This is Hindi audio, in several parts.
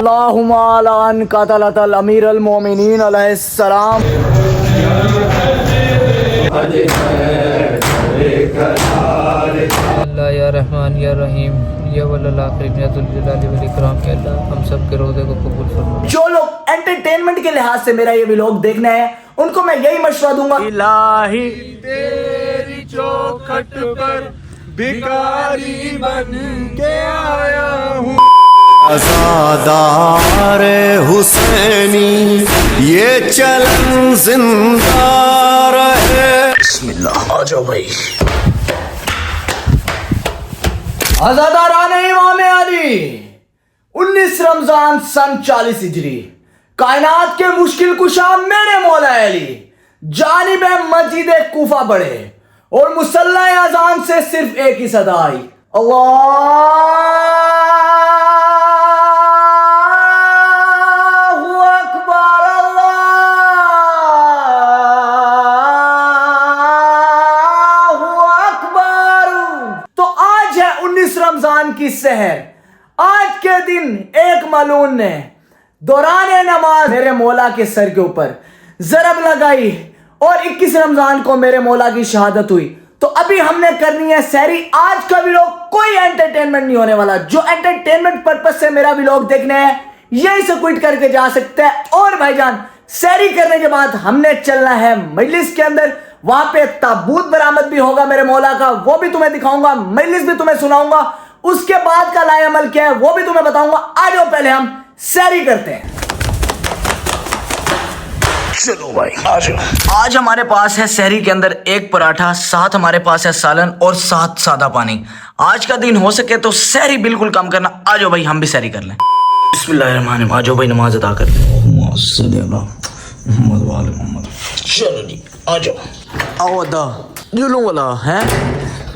अल्लाहुम्मा अन क़तलतल अमीरुल मोमिनीन अलैहिस्सलाम। अल्लाह या रहमान या रहीम या वल्ल आखिरीन या जुल जलाली वल इकराम के अल्लाह हम सब के रोज़े को कबूल फरमा। जो लोग एंटरटेनमेंट के लिहाज से मेरा ये व्लॉग देखना है उनको मैं यही मशवरा दूंगा, इलाही तेरी चौखट पर भिखारी बन के आया हूँ। आज़ादार हुसैनी ये चलन जिंदा रहे। बिस्मिल्लाह, आ जाओ भाई। आज़ादारान इमाम अली 19 रमजान सन 40 हिजरी। कायनात के मुश्किल कुशा मेरे मौला अली जानिब मस्जिद कूफा बढ़े और मुसल्ला अजान से सिर्फ एक ही सदा आई, अल्लाहु अकबर, अल्लाहु अकबर। तो आज है 19 रमजान की सहर। आज के दिन एक मलून ने दौरान नमाज मेरे मौला के सर के ऊपर जरब लगाई और 21 रमजान को मेरे मौला की शहादत हुई। तो अभी हमने करनी है सहरी। आज का व्लॉग कोई एंटरटेनमेंट नहीं होने वाला। जो एंटरटेनमेंट पर्पज से मेरा व्लॉग देखना है यही से क्विट करके जा सकते हैं। और भाईजान सहरी करने के बाद हमने चलना है मजलिस के अंदर, वहां पे ताबूत बरामद भी होगा मेरे मौला का, वो भी तुम्हें दिखाऊंगा, मजलिस भी तुम्हें सुनाऊंगा। उसके बाद का लाए अमल क्या है वो भी तुम्हें बताऊंगा। आ जाओ पहले हम सहरी करते हैं। चलो भाई, आ जाओ। आज हमारे पास है सहरी के अंदर एक पराठा, साथ हमारे पास है सालन और साथ सादा पानी। आज का दिन हो सके तो सहरी बिल्कुल कम करना। आ जाओ भाई हम भी सहरी कर लें। बिस्मिल्लाहिर्रहमानिर्रहीम। आ जाओ भाई नमाज अदा कर लें। चलो जी आ जाओ। आओ अदा जुलूं वाला है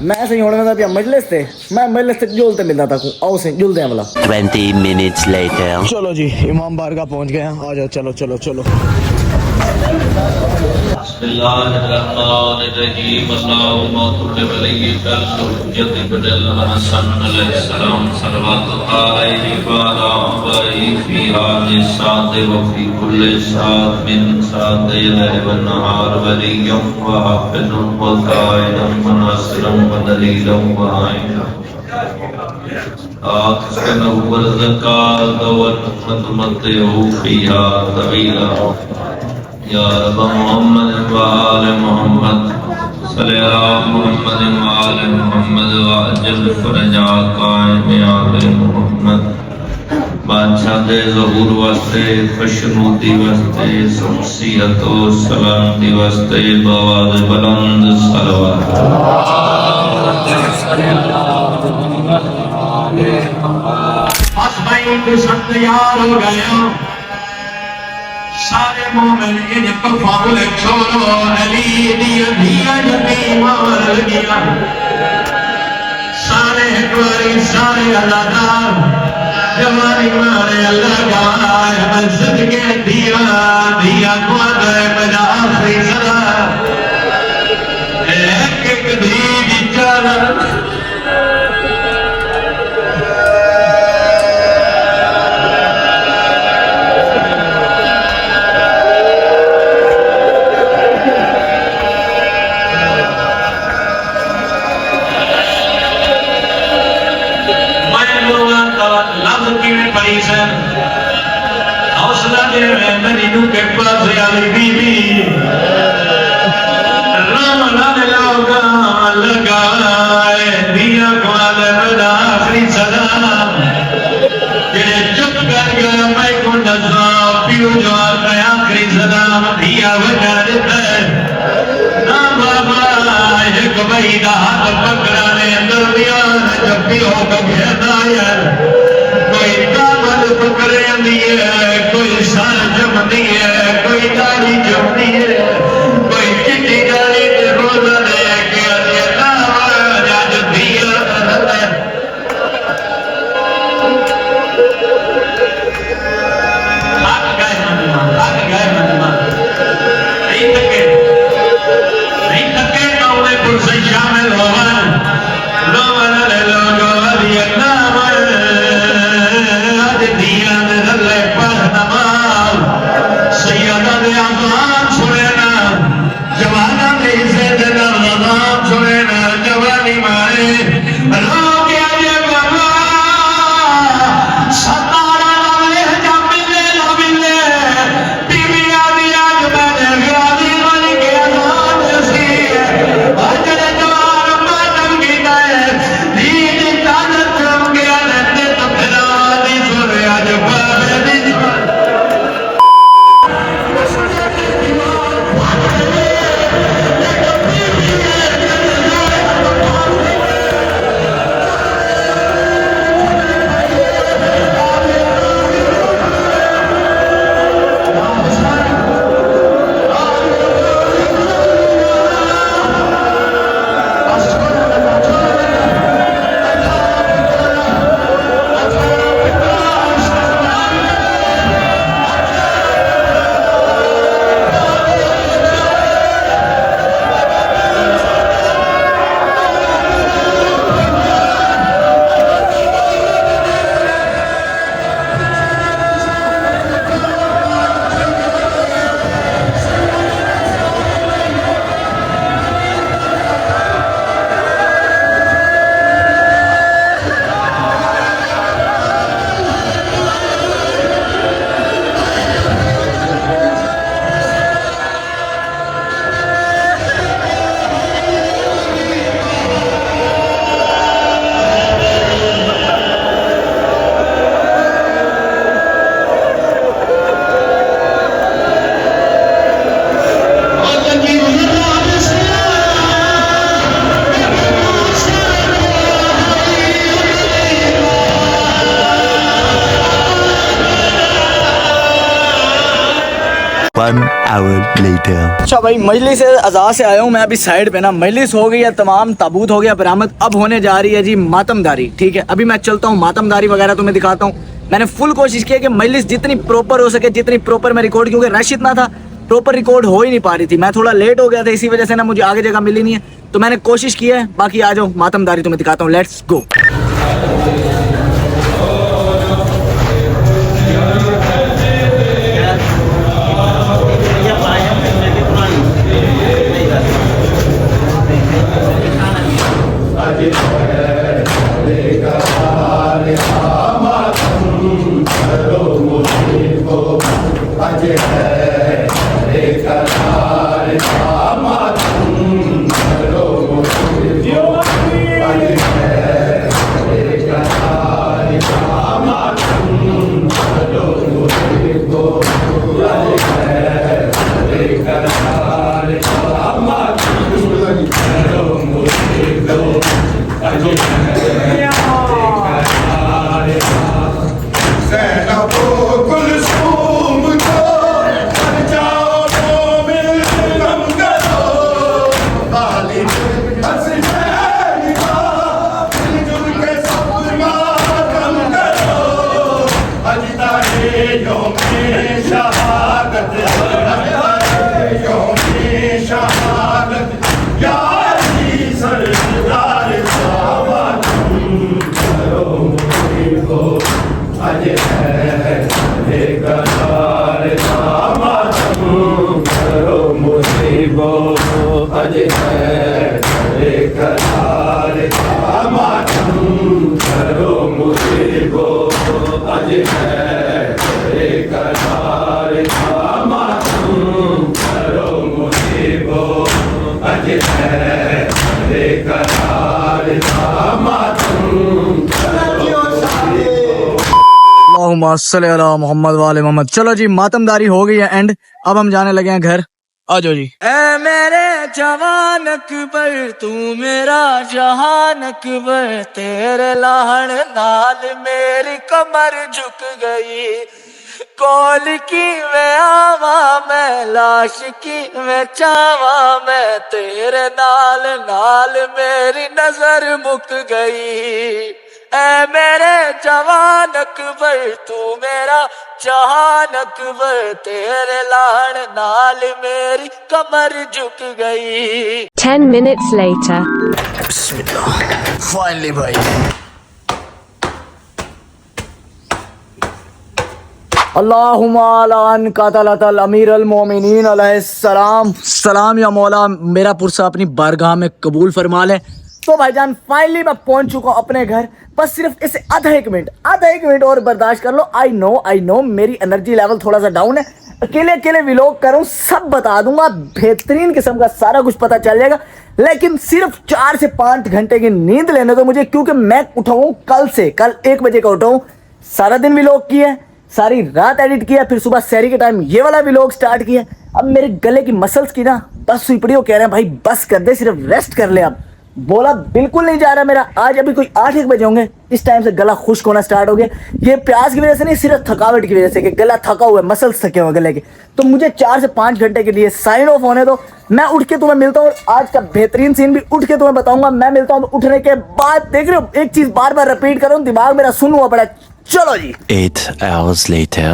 मैं से होने में मजलिस थे, मैं मजलिस से जुलते मिलता था। आओ से जुलते हैं वाला। 20 minutes later. चलो जी इमाम बारगाह पहुंच गए हैं। आ जाओ चलो चलो चलो। या रब मोहम्मद व आल मोहम्मद सल्ले अला मोहम्मद व आल मोहम्मद व अज्जल फरजा कायम आले मोहम्मद। बादशाह दे ज़हूर वास्ते, खुशनूदी वास्ते, शख्सियत व सलामती वास्ते बवाज़ बुलंद सलवात। बस भाई दुश्मन तैयार हो गए हो, सारे मोमिन इन तफाउल छोड़ो। अली दिया दिया जबी मार गया सारे हटवारी सारे अल्लाहदार जवानी मारे अल्लाह का मस्जिद के दिया दिया द्वारे बजा आखिरी सदा एक एक धी बिचारा हौसला दे मरीनू के पास आली बीबी राम लाल लगा लगाए दिया ग्वाल बदा आखिरी सलाम जेड़े चुप कर गया मैं को नजरा पियो जवाब में आखिरी सलाम दिया बजा देता है ना बाबा एक भाई दा हाथ पकड़ाने अंदर दिया जब भी हो गया यार कोई दामन पकड़े आंदी है, कोई सर जमदी है, कोई दाढ़ी जमदी है, कोई चिट्टी दाढ़ी ते रोजा लेके आंदी है जज दिया हक गए मनवा नहीं थके कौने पुरसे शामिल होवन लोगों ने लोगों दिया नाम आज दिया देना जवानी मारे लोग आजे बाबा सतारा वाले जब मिले ना मिले टीवियां दी आज मैंने गाली बन के नाम सी अजरे जवान मातम की गए दीद ताकत रम गया रहते तो फिरा दी सुरे आज बाबे दी One hour later. अच्छा भाई मजलिस से अज़ा से आया हूँ मैं अभी साइड पे ना। मजलिस हो गई है तमाम, ताबूत हो गया बरामद। अब होने जा रही है जी मातमदारी। ठीक है, अभी मैं चलता हूँ मातमदारी वगैरह तुम्हें दिखाता हूँ। मैंने फुल कोशिश की है कि मजलिस जितनी प्रॉपर हो सके, जितनी प्रॉपर मैं रिकॉर्ड, क्योंकि रश इतना था प्रॉपर रिकॉर्ड हो ही नहीं पा रही थी। मैं थोड़ा लेट हो गया था, इसी वजह से ना मुझे आगे जगह मिली नहीं है, तो मैंने कोशिश की है। बाकी आ जाओ मातमदारी तुम्हें दिखाता हूँ, लेट्स गो। मोहम्मद वाले मोहम्मद। चलो जी मातमदारी हो गई है एंड, अब हम जाने लगे हैं घर। आ जाओ जी। ऐ मेरे जवान अकबर तू मेरा जहान अकबर, तेरे लाहन नाल मेरी कमर झुक गई। कौल की मैं आवा मैं, लाश की मैं चावा मैं, तेरे नाल नाल मेरी नजर मुक गई। ऐ मेरे जवान अकबर तू मेरा जहान अकबर, तेरे लान नाल मेरी कमर झुक गई। 10 minutes later. फाइनली भाई अल्लाहुम्मा अन क़तलतल अमीर अल मोमिनीन अलैहिस्सलाम। सलाम या मौला, मेरा पुरसा अपनी बारगाह में कबूल फरमा ले। तो भाईजान फाइनली मैं पहुंच चुका हूं अपने घर। बस सिर्फ इसे आधा एक मिनट और बर्दाश्त कर लो। आई नो मेरी एनर्जी लेवल थोड़ा सा डाउन है। अकेले व्लॉग करूं, सब बता दूंगा, बेहतरीन किस्म का सारा कुछ पता चल जाएगा। लेकिन सिर्फ 4 से 5 घंटे की नींद लेने दो मुझे, क्योंकि मैं उठा हूं कल 1 बजे का उठा हूं। सारा दिन व्लॉग किया, सारी रात एडिट किया, फिर सुबह सहरी के टाइम ये वाला व्लॉग स्टार्ट किया। अब मेरे गले की मसल्स की ना बस हुई पड़ी हो, कह रहे हैं भाई बस कर दे, सिर्फ रेस्ट कर ले। अब बोला बिल्कुल नहीं जा रहा मेरा। आज अभी कोई 8-1 बजे होंगे, इस टाइम से गला खुश्क होना स्टार्ट हो गया। ये प्यास की वजह से नहीं, सिर्फ थकावट की वजह से कि गला थका हुआ है, मसल्स थके हुए गले के। तो मुझे 4 से 5 घंटे के लिए साइन ऑफ होने दो। मैं उठ के तुम्हें मिलता हूँ, आज का बेहतरीन सीन भी उठ के तुम्हें बताऊंगा। मैं मिलता हूँ उठने के बाद। देख रहे हो, एक चीज बार बार रिपीट कर रहा हूँ, दिमाग मेरा सुन हुआ पड़ा। चलो जी। 8 hours later.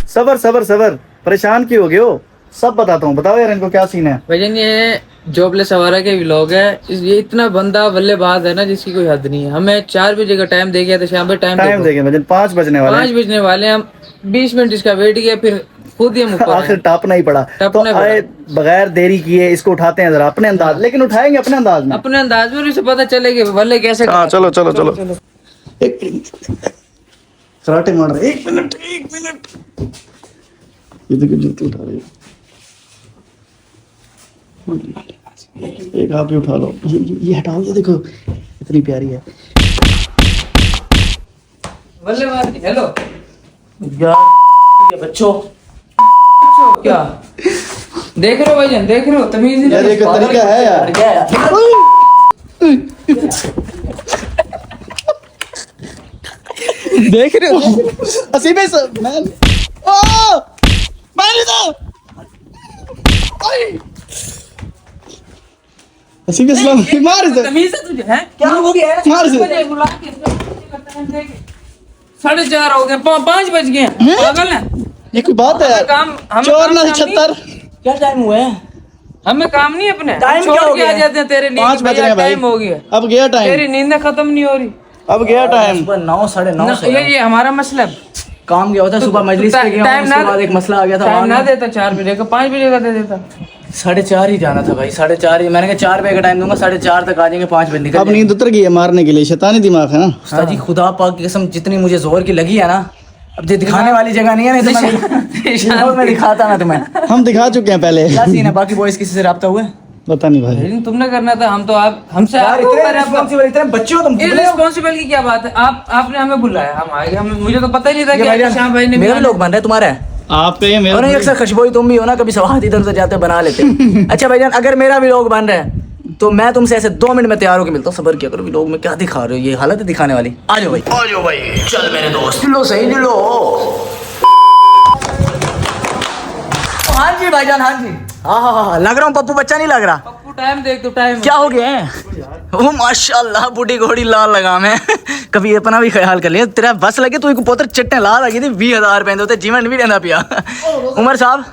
सबर परेशान क्यों हो गए हो? सब बताता हूँ, बताओ यार इनको क्या सीन है। भाईजान ये जॉबलेस आवारा के व्लॉग है। ये इतना बंदा बल्लेबाज है ना जिसकी कोई हद नहीं है। हमें 4 बजे का टाइम दे गया था, शाम पे टाइम दे गया भजन 5 बजने वाले 5 बजने वाले हैं। हम 20 मिनट इसका वेट किया, फिर खुद ही हम ऊपर आखिर टापना ही पड़ा। तो आए बगैर देरी किए इसको उठाते हैं जरा अपने अंदाज, लेकिन उठाएंगे अपने अंदाज में। अपने अंदाज में उसे पता चलेगा बल्ले कैसे। हाँ चलो कराटे मार रहे। 1 मिनट ये देखो जूते उठा रहे। एक आप ही उठा लो, ये हटाओ, ये देखो इतनी प्यारी है। बल्लेबाज हेलो यार बच्चों क्या देख रहे हो भाईजान, देख रहे हो तमीज यार ये क्या तरीका है यार। देख रहे हो असीबे से मैन असीबे सलाम मार इसे। तमीज है तुझे हैं? क्या हो गया? मार इसे। 4:30 हो गए, 5 बज गए हैं। पागल है, ये कोई बात है यार? हमें चोर ना काम नहीं। 76 क्या टाइम हुआ है? हमें काम नहीं अपने टाइम क्या छोड़ हो के आ गया? जाते हैं तेरे लिए। 5 बज रहे हैं भाई। टाइम हो गया, अब गया टाइम, तेरी नींद खत्म नहीं हो रही। अब गया टाइम। सुबह 9, 9:30 ये हमारा मसला है। काम गया होता, सुबह मजलिस पे गया, टाइम उसके बाद एक मसला आ गया था। टाइम ना देता 4 बजे का, 5 बजे का दे देता। 4:30 ही जाना था भाई, 4:30 ही। मैंने कहा 4 बजे का टाइम दूंगा, 4:30 तक आ जाएंगे, 5 बजे निकल अब नींद उतर गई है मारने के लिए, शैतानी दिमाग है ना। उस्ताद जी खुदा पाक की कसम, जितनी मुझे जोर की लगी है ना, अब ये दिखाने वाली जगह नहीं है, नहीं तो मैं दिखाता ना तुम्हें। हम दिखा चुके हैं पहले। क्या सीन है? बाकी बॉयज किसी से रब्ता हुआ है? पता नहीं भाई। लेकिन तुमने करना था, हम तो आप हमसे यार आपको इतने रिस्पांसिबल, इतने बच्चे हो तुम। इररिस्पांसिबल की क्या बात है? आपने हमें बुलाया, हम आए। हमें मुझे तो पता ही नहीं था कि श्याम भाई ने मेरे लोग बन रहे तुम्हारे हैं। आपका ये और मेरा अक्सर खुशबू तुम भी हो ना, कभी सवाल इधर उधर जाते बना लेते। अच्छा भाईजान, अगर मेरा भी लोग बन रहा है तो मैं तुमसे ऐसे 2 मिनट में तैयार होकर मिलता हूँ। सबर किया करो, भी लोग में क्या दिखा रहे हो, ये हालत है दिखाने वाली। आ जाओ भाई, चल मेरे दोस्त, लो सही लो। हाँ जी भाईजान, हाँ जी, हाँ, लग रहा हूँ पप्पू बच्चा नहीं लग रहा। पप्पू टाइम देख तो टाइम क्या हो गया है? वो माशाल्लाह बूढ़ी घोड़ी लाल लगाम है। कभी अपना भी ख्याल कर लिया, तेरा बस लगे तो एक पोतर चट्टे लाल लगी थी, 20,000 रुपए होते, जीवन भी लेना पिया। उमर साहब,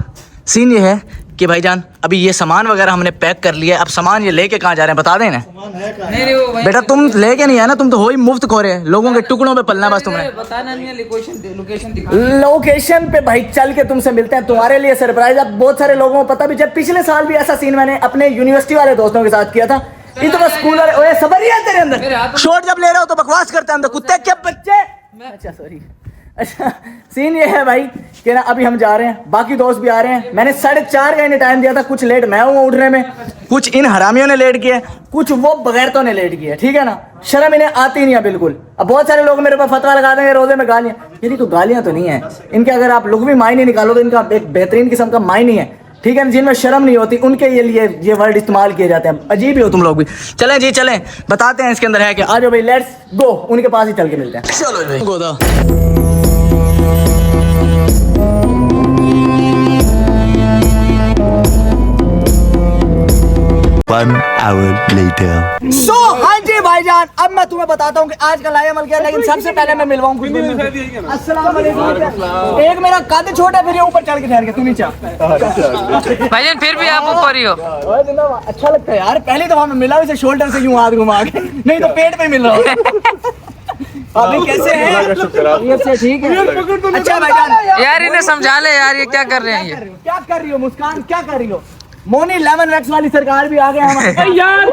सीन ये है कि भाईजान अभी ये सामान वगैरह हमने पैक कर लिया है। अब सामान ये लेके कहाँ जा रहे हैं बता देना। नहीं वो भाई बेटा तुम लेके नहीं आए ना, तुम तो हो ही मुफ्त खोरे, लोगों के टुकड़ों पे पलना बस तुमने। बताना नहीं है, लोकेशन दिखा। लोकेशन पे भाई चल के तुमसे मिलते हैं, तुम्हारे लिए सरप्राइज। अब बहुत सारे लोगों को पता भी चल, पिछले साल भी ऐसा सीन मैंने अपने यूनिवर्सिटी वाले दोस्तों के साथ किया था। इतना स्कूल वाले, ओए सबर ही है तेरे अंदर, शॉट जब ले रहे हो तो बकवास करते हैं अंदर, कुत्ते के बच्चे। अच्छा सॉरी। अच्छा सीन ये है भाई कि ना अभी हम जा रहे हैं, बाकी दोस्त भी आ रहे हैं। मैंने 4:30 का इन्हें टाइम दिया था, कुछ लेट मैं हूँ उठने में, कुछ इन हरामियों ने लेट किया, कुछ वो बगैरतों ने लेट किया। ठीक है ना, शर्म इन्हें आती नहीं है बिल्कुल। अब बहुत सारे लोग मेरे पर फतवा लगा देंगे रोजे में गालियाँ, ये तो गालियाँ तो नहीं है इनके। अगर आप लुग़वी मायने निकालो तो इनका एक बेहतरीन किस्म का मायने है। ठीक है, जिनमें शर्म नहीं होती उनके लिए ये वर्ड इस्तेमाल किए जाते हैं। अजीब ही हो तुम लोग भी। चलें जी चलें, बताते हैं इसके अंदर है कि। आ जाओ भाई, लेट्स गो, उनके पास ही चल के मिलते हैं। चलो भाई गोदा। 1 hour later. हाँ जी भाईजान, अब मैं तुम्हें बताता हूँ कि आज का लाया अमल क्या है, लेकिन सबसे पहले मैं मिलवाऊँ खुशबू। अस्सलाम वालेकुम। एक मेरा कद छोटा, फिर ये ऊपर चढ़ के ठहर गया, तू नीचे। भाईजान फिर भी आप ऊपर ही हो। अच्छा लगता है यार, पहली दफा मैं मिला इसे शोल्डर से यूं हाथ घुमा के, नहीं तो पेट पे मिल रहा हूँ। अभी कैसे हैं? से ठीक है। अच्छा भाईजान, यार इन्हें समझा ले यार, ये क्या कर रहे हैं ये? क्या कर रही हो मुस्कान, क्या कर रही हो? मोनी लेमन वैक्स वाली सरकार भी आ गए हमारे यार।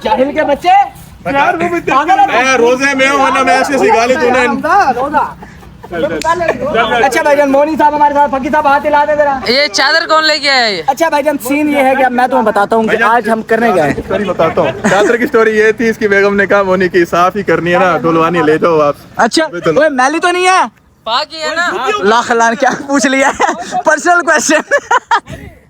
जाहिल के बच्चे यार, वो भी पागल है। रोजे में हो ना, मैं ऐसे सिखा ली तूने। रोजा। अच्छा भाईजान, मोनी साहब हमारे साथ, फकीर साहब हाथ हिला दे जरा। ये चादर कौन लेके आया ये? अच्छा भाईजान, सीन ये है कि अब मैं तुम्हें बताता हूँ कि आज हम करने गए। स्टोरी बताता हूँ। चादर की स्टोरी ये थी, इसकी बेगम ने कहा मोनी की साफ ही करनी है ना, धुलवानी ले जाओ आप। अच्छा, ओए मैली तो नहीं है? बाकी है ना। लाख लान क्या पूछ लिया है, पर्सनल क्वेश्चन।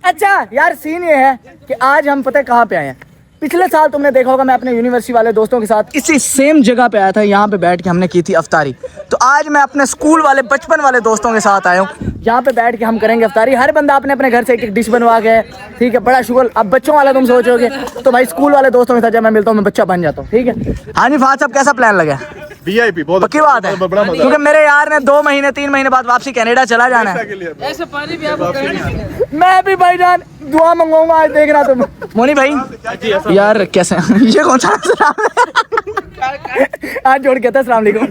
अच्छा यार, सीन ये है कि आज हम पता है कहाँ पे आए हैं। पिछले साल तुमने देखा होगा, मैं अपने यूनिवर्सिटी वाले दोस्तों के साथ इसी सेम जगह पे आया था, यहाँ पे बैठ के हमने की थी अफ्तारी। तो आज मैं अपने स्कूल वाले बचपन वाले दोस्तों के साथ आया हूँ, यहाँ पे बैठ के हम करेंगे अफ्तारी। हर बंदा अपने अपने घर से एक एक डिश बनवा गया, ठीक है, बड़ा शुक्र। अब बच्चों वाला तुम सोचोगे, तो भाई स्कूल वाले दोस्तों के साथ जब मैं मिलता हूँ मैं बच्चा बन जाता हूँ, ठीक है। हाँ जी फाद साहब, कैसा प्लान लगा? VIP बहुत पक्की बात है, बड़ा मजा। क्योंकि मेरे यार ने 2 महीने 3 महीने बाद वापसी कनाडा चला जाना है। ऐसे पानी भी आपको मैं भी भाईजान दुआ मंगवाऊंगा, आज देखना तुम। मोनी भाई यार कैसे ये कौन सा सलाम है? आज जोड़ के था अस्सलाम वालेकुम।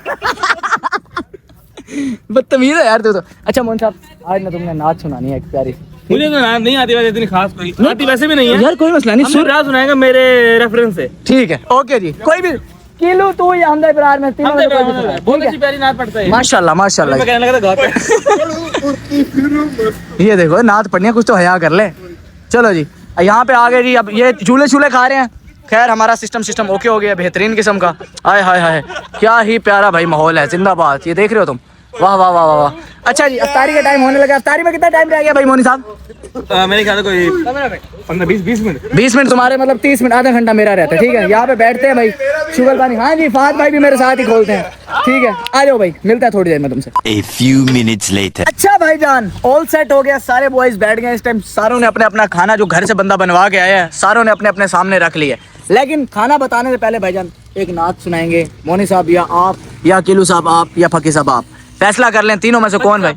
बदतमीज है यार तू तो। अच्छा मोहन साहब, आज ना तुमने नाच सुनानी है एक प्यारी। मुझे तो नाच नहीं आती वैसे, इतनी खास कोई आती वैसे भी नहीं है यार, कोई मसला नहीं, हम राज सुनाएगा मेरे रेफरेंस से। ठीक है, ओके जी। कोई भी किलो तू या हमदा इब्रार में तीनों में बहुत अच्छी प्यारी नाच पड़ता है। माशाल्लाह माशाल्लाह। मैं कहने लगा था गाते ये देखो नाच पढ़नी है, कुछ तो हया कर ले। चलो जी, यहाँ पे आ गए जी। अब ये झूले शूले खा रहे हैं। खैर हमारा सिस्टम ओके हो गया, बेहतरीन किस्म का। हाय हाय हाय, क्या ही प्यारा भाई माहौल है, जिंदाबाद। ये देख रहे हो तुम, वाह वाह वाह वाह। अच्छा जी, अफ्तारी का टाइम होने लगा। अफ्तारी में कितना टाइम रह गया भाई मोनी साहब? मेरे ख्याल से कोई 15-20 मिनट। 20 मिनट तुम्हारे, मतलब 30 मिनट, आधा घंटा मेरा रहता है, ठीक है। यहाँ पे बैठते हैं भाई, शुगर पानी। हाँ जी, फाद भाई भी मेरे साथ ही खोलते हैं, ठीक है। आ जाओ भाई, मिलता है थोड़ी देर में तुमसे। A few minutes later. अच्छा भाईजान, ऑल सेट हो गया, सारे बॉयज बैठ गए इस टाइम। सारों ने अपने अपना खाना जो घर से बंदा बनवा के आया है, सारों ने अपने अपने सामने रख लिया। लेकिन खाना बताने से पहले भाईजान एक नाच सुनाएंगे। मोनी साहब या आप, या किलू साहब आप, या फकीर साहब आप, फैसला कर लें तीनों में से कौन। भाई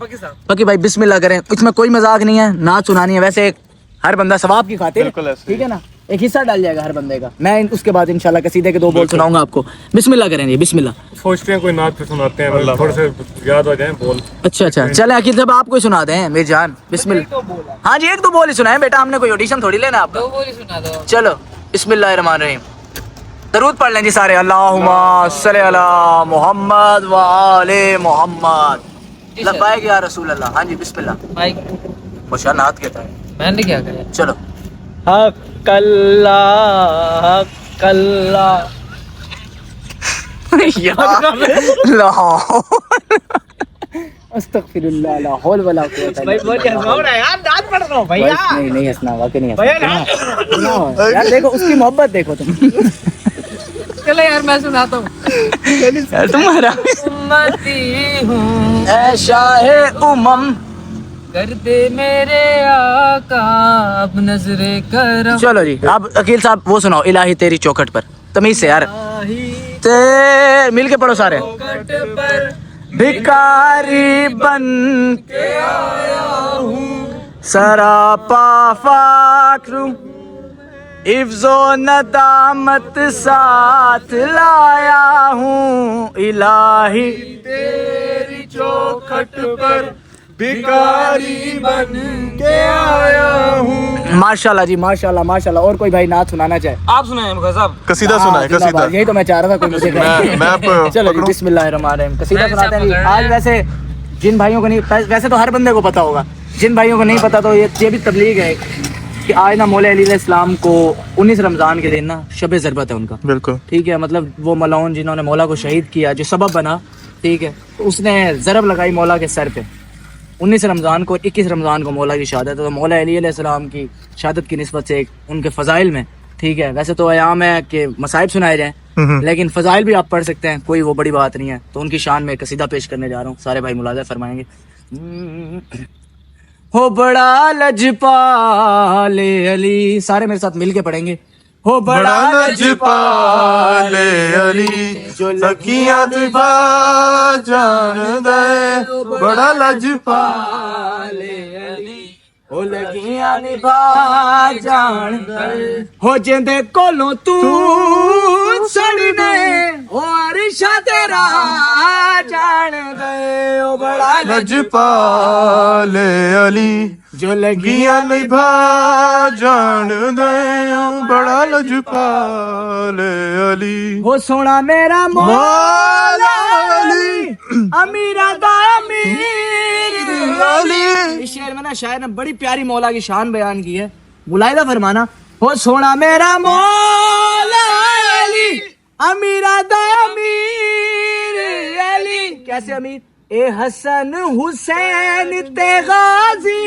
फकीर भाई बिस्मिल्लाह करें, इसमें कोई मजाक नहीं है, नाच सुनानी है। वैसे एक हर बंदा सवाब की खातिर, ठीक है ना, एक हिस्सा डाल जाएगा हर बंदे का। मैं उसके बाद इंशाल्लाह कसीदे के 2 बोल सुनाऊंगा आपको। बिस्मिल्लाह करें जी, बिस्मिल्लाह। सोचते हैं कोई नाच पे सुनाते हैं, मतलब थोड़े से याद हो जाए बोल। अच्छा चले अकील साहब आपको ही सुना दें मेरी जान। बिस्मिल्लाह। हाँ जी, 1-2 बोल ही सुनाए बेटा, हमने कोई ऑडिशन थोड़ी लेना आपका। 2 बोल सुना दो। चलो बिस्मिल्लाहिर्रहमानिर्रहीम। दरूद पढ़ लें जी सारे। अल्लाहुम्मा सल्ली अला मुहम्मद व आले मुहम्मद। लब्बाइक या रसूल अल्लाह। हाँ जी बिस्मिल्लाह। भाई मुशा नात कहता है। मैंने क्या करा? चलो। कल्ला कल्ला अस्तगफिरुल्लाह, ला हौल वला कुव्वता भाई बोल हंसवा रहा है यार, नाच पढ़ रहा हूं भैया। नहीं हंसना, वाकई नहीं भैया हंसना यार। देखो उसकी मोहब्बत देखो तुम। चलो यार मैं सुनाता हूँ। यार तुम्हारा उम्मती हूँ ऐ शाहे उमम। कर दे मेरे आका अब नजरे करम। चलो जी, अब अकील साहब वो सुनाओ, इलाही तेरी चौखट पर। तमीज से यार, मिल के पढ़ो सारे। भिखारी बन के आया हूँ, सरापा फाख्रू, इफ्जो नदामत साथ लाया हूँ। इलाही तेरी चौखट पर भिखारी बन के आया हूँ। माशाल्लाह जी, माशाल्लाह माशाल्लाह। और कोई भाई नाच सुनाना चाहे? आप सुनाए मुखा साहब। कसीदा सुनाए, कसीदा। यही तो मैं चाह रहा था, कोई मुझे मैं आपको चलो जी, बिस्मिल्लाहिर्रहमानिर्रहीम। कसीदा सुनाते हैं जी आज। वैसे जिन भाइयों को नहीं, वैसे तो हर बंदे को पता होगा, जिन भाइयों को नहीं पता तो ये भी तबलीग है कि आज ना मौला अली इस्लाम को 19 रमज़ान के दिन ना शब ज़रबत है उनका। बिल्कुल ठीक है, मतलब वो मलाउन जिन्होंने मौला को शहीद किया, जो सबब बना, ठीक है, तो उसने ज़रब लगाई मौला के सर पे। 19 रमज़ान को, 21 रमज़ान को मौला की शहादत है। तो मौला अली अलैहिस्सलाम की शहादत की निस्बत से एक उनके फ़ज़ाइल में, ठीक है, वैसे तो आयाम है कि मसाइब सुनाए जाएँ, लेकिन फ़ज़ाइल भी आप पढ़ सकते हैं, कोई वो बड़ी बात नहीं है। तो उनकी शान में कसीदा पेश करने जा रहा हूँ, सारे भाई मुलाज़ा फरमाएंगे। हो बड़ा लजपाले अली, सारे मेरे साथ मिल के पढ़ेंगे। हो बड़ा लजपाले अली, सखियां दिफा जान दे। बड़ा लजपाले अली, हो लगियां निभा जान दे। हो जिंदे कोलों तू सड़ने, हो अरशा तेरा जान गए ओ बड़ा लजपाल अली जो लगी गिया निभा जान दे बड़ा लजपाल अली हो सोना मेरा मौला अली अमीरा दा अमीर अली। इस शेर में ना शायर ने बड़ी प्यारी मौला की शान बयान की है, मुलाहिदा फरमाना। हो सोना मेरा मौला अली अमीरा दा अमीर अली। कैसे अमीर? ए हसन हुसैन ते गाजी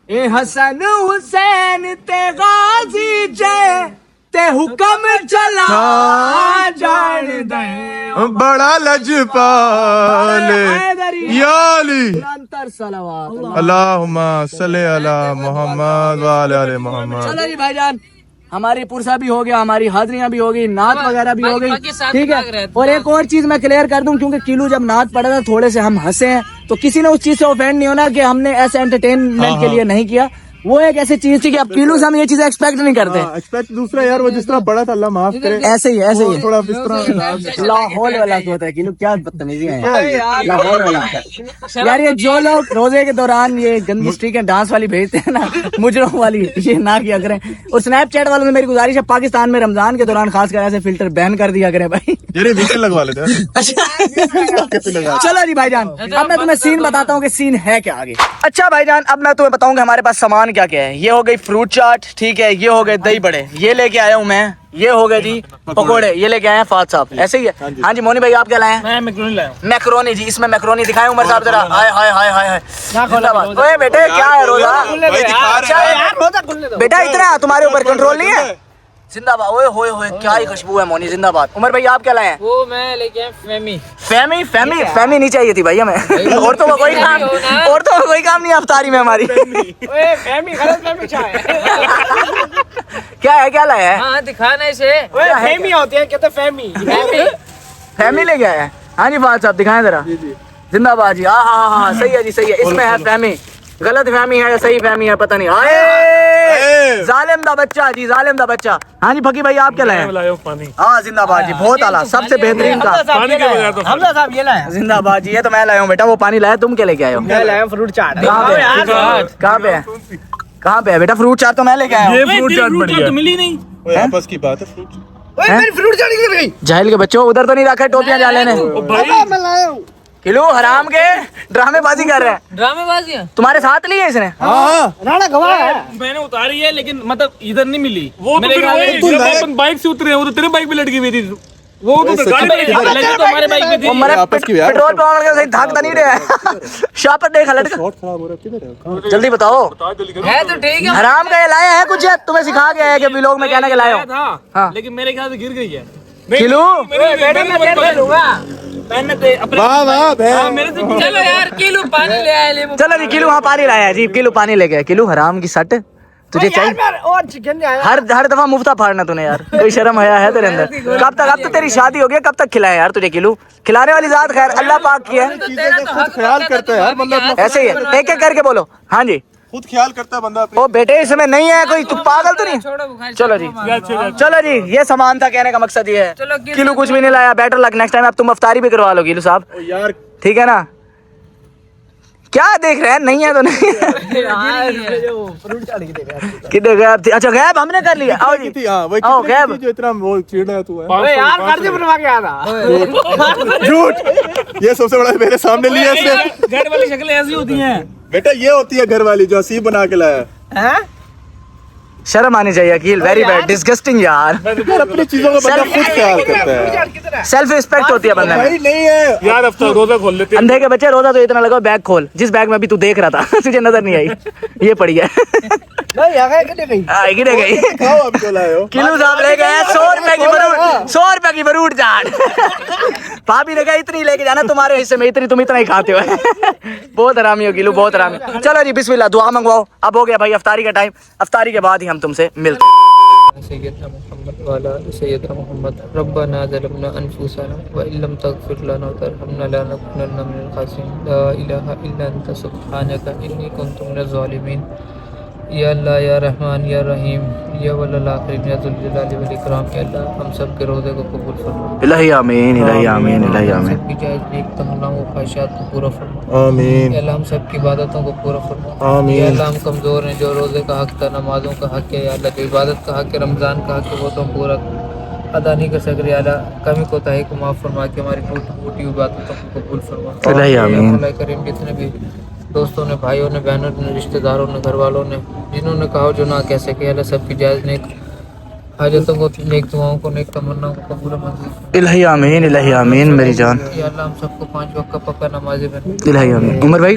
ए हसन हुसैन ते गाजी जय ते हुक्म चला जान दे बड़ा लजपाल या अली। अंतर सलावत अल्लाहुम्मा सल्ली अला मोहम्मद व अला आले मोहम्मद। चलो जी भाईजान, हमारी पुरसा भी हो गया, हमारी हाजरियां भी हो गई, नात वगैरह भी हो गई, ठीक है। और एक और चीज मैं क्लियर कर दूं, क्योंकि किलू जब नात पढ़ा था थोड़े से हम हंसे हैं, तो किसी ने उस चीज से ऑफेंड नहीं होना कि हमने ऐसे एंटरटेनमेंट के लिए नहीं किया। वो एक ऐसी चीज थी कि अब किलू से हम ये चीजें एक्सपेक्ट नहीं करते। एक्सपेक्ट दूसरा यार, वो जिस तरह बड़ा था अल्लाह माफ करे, ऐसे ही है थोड़ा इस तरह लाहौल वाला होता है किलू, क्या बदतमीजी है लाहौल वाला यार। ये जो लोग रोजे के दौरान ये गंदी स्ट्रीक डांस वाली भेजते हैं ना, मुजरों वाली, ये ना किया करें। और स्नैपचैट वालों में मेरी गुजारिश है, पाकिस्तान में रमजान के दौरान खासकर ऐसे फिल्टर बैन कर दिया करें भाई। लगवा लेते। चलो जी भाईजान, अब मैं तुम्हें सीन बताता हूँ कि सीन है क्या आगे। अच्छा भाईजान, अब मैं तुम्हें बताऊंगा हमारे पास सामान क्या क्या है। ये हो गई फ्रूट चाट, ठीक है, ये हो गए दही बड़े, ये लेके आया हूँ मैं, ये हो गए जी पकोड़े, ये लेके आए हैं फात साहब, ऐसे ही है। हाँ जी मोनी भाई, आप क्या लाए हैं? मैं मैक्रोनी लाया हूं। मैक्रोनी जी, इसमें मैक्रोनी दिखाएं उमर साहब जरा। हाय हाय हाय हाय हाय, ओए बेटे क्या है रोजा? बेटा इतना तुम्हारे ऊपर कंट्रोल नहीं है। जिंदाबाद। ओए होए होए, क्या ही खुशबू है मोनी, जिंदाबाद। उमर भाई आप क्या लाए हैं? वो मैं लेके आया फेमी। फैमी फैमी फैमी नहीं चाहिए थी भाई हमें। औरतों का कोई काम, औरतों का कोई काम नहीं अफ्तारी में हमारी। फैमी गलत फैमी क्या है? क्या है, क्या लाया है? हाँ दिखाना इसे। फैमी होते हैं, कहते फैमी। फैमी ले गया है। हाँ जी फाद साहब दिखाएं जरा। जिंदाबाद जी। हाँ हाँ हाँ, सही है जी, सही है। इसमें है फैमी, गलत फहमी है या सही फहमी है पता नहीं। आए जालिम दा बच्चा जी, जालिम दा बच्चा। हाँ जी फकी भाई आप क्या लाए? पानी। हाँ जिंदाबाद जी, बहुत आला, सबसे बेहतरीन का पानी के बगैर तो हमजा साहब ये लाए। जिंदाबाद जी, ये तो मैं लाया हूँ बेटा, वो पानी लाया, तुम क्या लेके आए हो? मैं लाया फ्रूट चाट। कहाँ पे है? कहाँ पे है बेटा फ्रूट चाट? तो मैं लेके आया हूँ। फ्रूट चाट बढ़िया मिली नहीं। आपस की बात है। फ्रूट चाट किधर गई? जाहिल के बच्चों, उधर तो नहीं रखा है टोपियां जाले ने। मैं लाया हूँ। किलो हराम के ड्रामेबाजी कर रहे हैं। ड्रामेबाजी तुम्हारे साथ लिए इसने? राणा गवाह है। मैंने उतारी है लेकिन मतलब इधर नहीं मिली। वो तो फिर अपन बाइक से उतरे, वो तो तेरे बाइक पे लटकी हुई थी। वो तो गाड़ी पे लटकी तो हमारे बाइक पे थी। पेट्रोल पंप के सही धाक नहीं रहे। शॉप पर देखा लड़का, जल्दी बताओ। है तो ठीक है। हराम का ये लाया है कुछ? तुम्हें सिखा गया है कि व्लॉग में कहना के लाया हो? था लेकिन मेरे ख्याल से गिर गई है। किलो चलो यार किलो पानी ले आए। चलो जी, किलो वहाँ पानी लाया है जी, किलो पानी लेके आया। किलो हराम की सट, तुझे चाहिए हर दफा मुफ्ता फाड़ना तूने यार, कोई शर्म है तेरे अंदर? कब तक, अब तो तेरी शादी हो गई, कब तक खिलाए यार तुझे किलो? खिलाने वाली जात खैर अल्लाह पाक की है, खुद ख्याल करता है यार बंदा, ऐसे ही है। एक एक करके बोलो। हाँ जी, खुद ख्याल करता है बंदा। ओ बेटे इसमें नहीं है कोई, तू पागल तो नहीं? चलो जी, चलो जी, ये सामान था, कहने का मकसद ये है। किलो कुछ भी नहीं लाया, बेटर लक नेक्स्ट टाइम। अब तुम अफ्तारी भी करवा लो किलो साहब यार, ठीक है ना? क्या देख रहे हैं? नहीं है तो नहीं है। किधर गैब थी? अच्छा गैब हमने कर लिया। आओ जी, आओ गैब। जो इतना वो चिड़ा तू है यार कर्ज बनवा के आया था। झूठ, ये सबसे बड़ा मेरे सामने लिया इसने। घर वाली शक्लें ऐसी होती हैं बेटा, ये होती है घर वाली जो हसीब बना के लाया है। शर्म आनी चाहिए अकील, वेरी बैड, डिस्गस्टिंग यार। अपनी चीजों का बंदा खुद ख्याल करता है, सेल्फ रिस्पेक्ट होती है बंदे में। नहीं है यार। अब तो रोजा खोल लेते अंधे के बच्चे, रोजा तो इतना लगाओ, बैग खोल, जिस बैग में भी तू देख रहा था तुझे नजर नहीं आई, ये पड़ी है। गिरे गई। किलो साहब ले गए 100 रुपए की बरूट, 100 रुपए की बरूट चाट। भाभी ने कहा इतनी लेके जाना, तुम्हारे हिस्से में इतनी, तुम इतना ही खाते हो। बहुत हरामी हो किलो, बहुत हरामी। चलो जी बिस्मिल्लाह, दुआ मंगवाओ। अब हो गया भाई अफ्तारी का टाइम, अफ्तारी के बाद ही हम तुमसे मिलते हैं। सैयदना मुहम्मद वाला सैयदना मुहम्मद रब्बना ज़लमना अनफुसना व इल्लम तगफिर लना व तरहमना लनकुनन्ना मिनल खासिरीन ला इलाहा इल्ला अंता सुब्हानका इन्नी कुन्तु मिनज़ ज़ालिमीन। या अल्लाह या रहमान या रहीम या वल्ल आखिरीन या जुल जलाली वल इकराम। या अल्लाह हम सब के रोज़े को कबूल फरमा। इलाही आमीन, इलाही आमीन, इलाही आमीन। सबकी जायज़ नेक तमन्नाओं और ख्वाहिशात को पूरा फरमा। आमीन या अल्लाह हम सब की इबादतों को पूरा फरमा। आमीन। या अल्लाह हम कमज़ोर हैं, जो रोज़े का हक़ था, नमाज़ों का हक़ है, या अल्लाह जो इबादत का हक़ है, रमज़ान का हक़ है, वो तो हम पूरा अदा नहीं कर सक रहे। या अल्लाह कमी कोताही को माफ़ फरमा के हमारी टूटी फूटी इबादतों को कबूल फरमा। इलाही आमीन। मौला करीम जितने भी दोस्तों ने, भाइयों ने, बहनों ने, रिश्तेदारों ने, घर वालों ने, जिन्होंने कहा जो ना कह सके, अल्लाह सबकी जायज़ नेक हाजतों को, नेक दुआओं को, नेक तमन्नाओं को कबूल मंजूर फरमा। इलाही आमीन, इलाही आमीन मेरी जान। या अल्लाह हम सबको 5 वक्त का पक्का नमाज़ी बना। इलाही आमीन। उमर भाई,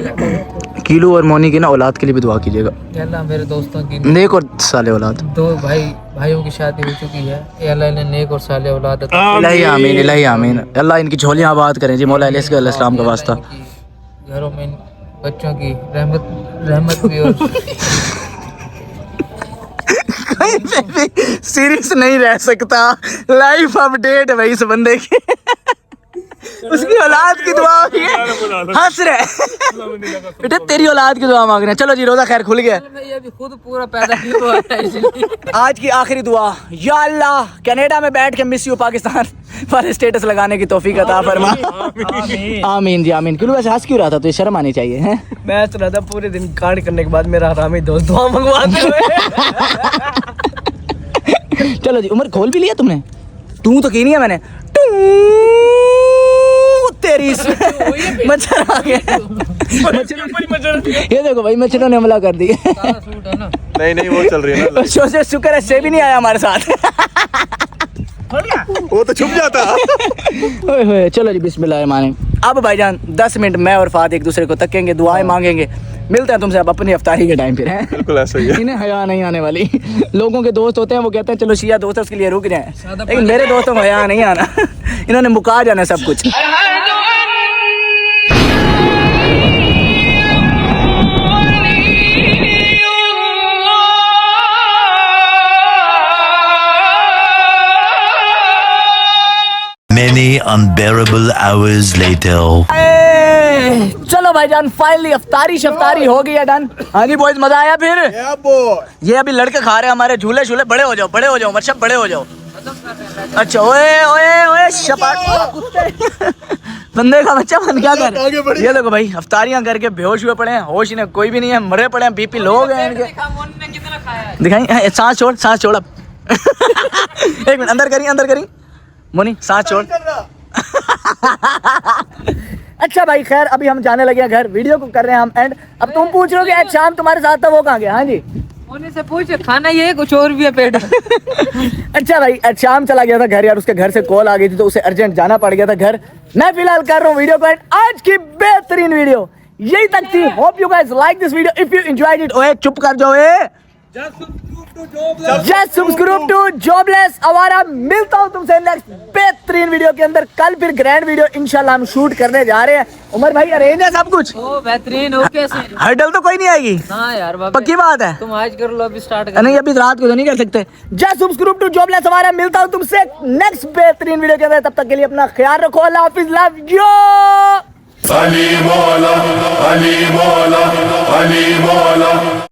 कीलू और मोनी की ना औलाद के लिए भी दुआ कीजिएगा। या अल्लाह मेरे दोस्तों की नेक और साले औलाद। 2 भाइयों की शादी हो चुकी है, या अल्लाह इन्हें नेक और साले औलाद अता इलाही आमीन, इलाही आमीन। अल्लाह इनकी झोलियाँ आबाद करें जी, मौला अलैहिस्सलाम का वास्ता। फरमाए। घरों में बच्चों की रहमत भी और सीरियस नहीं रह सकता। लाइफ अपडेट है भाई इस बंदे की। उसकी औलाद की दुआ हो रही है, हंस रहे बेटा, तेरी औलाद की दुआ मांग रहे हैं। चलो जी, रोजा खैर खुल गया। मैं ये भी खुद पूरा पैदा नहीं हुआ है इसलिए। आज की आखिरी दुआ, या अल्लाह कनाडा में बैठ के मिस यू पाकिस्तान पर स्टेटस लगाने की तौफीक अता फरमा। आमीन जी आमीन। क्यों वैसे हंस क्यों रहा था? तो शर्म आनी चाहिए हैं। मैं तो रहा था पूरे दिन कांड करने के बाद मेरा हरामी दोस्त दुआ मंगवाते हुए। चलो जी, उमर खोल भी लिया तुमने? तू तो की नहीं है मैंने। तेरी मच्छर आ गया। ये देखो भाई, मच्छरों ने हमला कर दिया। सूट है ना। नहीं वो चल रही है ना। सोचे शुक्र है से भी नहीं आया हमारे साथ। वो तो छुप जाता। ओए होए, चलो जी बिस्मिल्लाह माने। अब भाईजान 10 मिनट मैं और फाद एक दूसरे को तकेंगे, दुआएं मांगेंगे। मिलते हैं तुमसे अब अपनी अफ्तारी के टाइम पे। बिल्कुल ऐसा ही है। इन्हें हया नहीं आने वाली। लोगों के दोस्त होते हैं, वो कहते हैं चलो शिया दोस्त है उसके लिए रुक जाए, लेकिन मेरे दोस्तों को हया नहीं आना। इन्होंने मुका जाना सब कुछ। Many unbearable hours later. चलो भाईजान, फाइनली अफ्तारी शफ्तारी हो गई है डन। हाँ जी बॉयज, मजा आया फिर? ये अभी लड़के खा रहे हैं हमारे झूले शूले। बड़े हो जाओ, बड़े हो जाओ, मतलब बड़े हो जाओ। अच्छा ओए ओए ओए शपाट कुत्ते। बंदे का बच्चा बन क्या कर। ये देखो भाई, अफ्तारियां करके बेहोश हुए पड़े हैं, होश इन्हें कोई भी नहीं है, मरे पड़े हैं, बीपी लो गए इनके। दिखाई सांस छोड़, सांस छोड़ अब। एक मिनट, अंदर करी मोनी, सांस छोड़। अच्छा भाई खैर, अभी हम जाने लगे हैं घर, वीडियो को कर रहे हैं हम एंड। अब तुम पूछ रहे हो कि आज शाम तुम्हारे साथ था, वो कहाँ गया? हाँ जी, उन्हीं से पूछ, खाना ये कुछ और भी है पेट। अच्छा भाई, आज शाम चला गया था घर यार, उसके घर से कॉल आ गई थी तो उसे अर्जेंट जाना पड़ गया था घर। मैं फिलहाल कर रहा हूँ वीडियो को एंड। आज की बेहतरीन वीडियो यही तक थी। Hope you guys like this video. If you enjoyed it, ओए चुप कर जाओ। जस्ट सब्सक्राइब टू जॉबलेस आवारा। मिलता हूँ तुमसे नेक्स्ट बेहतरीन वीडियो के अंदर। कल फिर ग्रैंड वीडियो इंशाल्लाह हम शूट करने जा रहे हैं। उमर भाई अरेंज है सब कुछ? ओ बेहतरीन। ओके हर्डल तो कोई नहीं आएगी? हाँ यार बाबा, पक्की बात है? तुम आज कर लो, अभी स्टार्ट कर। नहीं, अभी रात को तो नहीं कर सकते। जस्ट सब्सक्राइब टू जॉबलेस आवारा। मिलता हूँ तुमसे नेक्स्ट बेहतरीन वीडियो के अंदर। तब तक के लिए अपना ख्याल रखो। अल्लाह हाफिज, लव यू। अली मौला, अली मौला, अली मौला।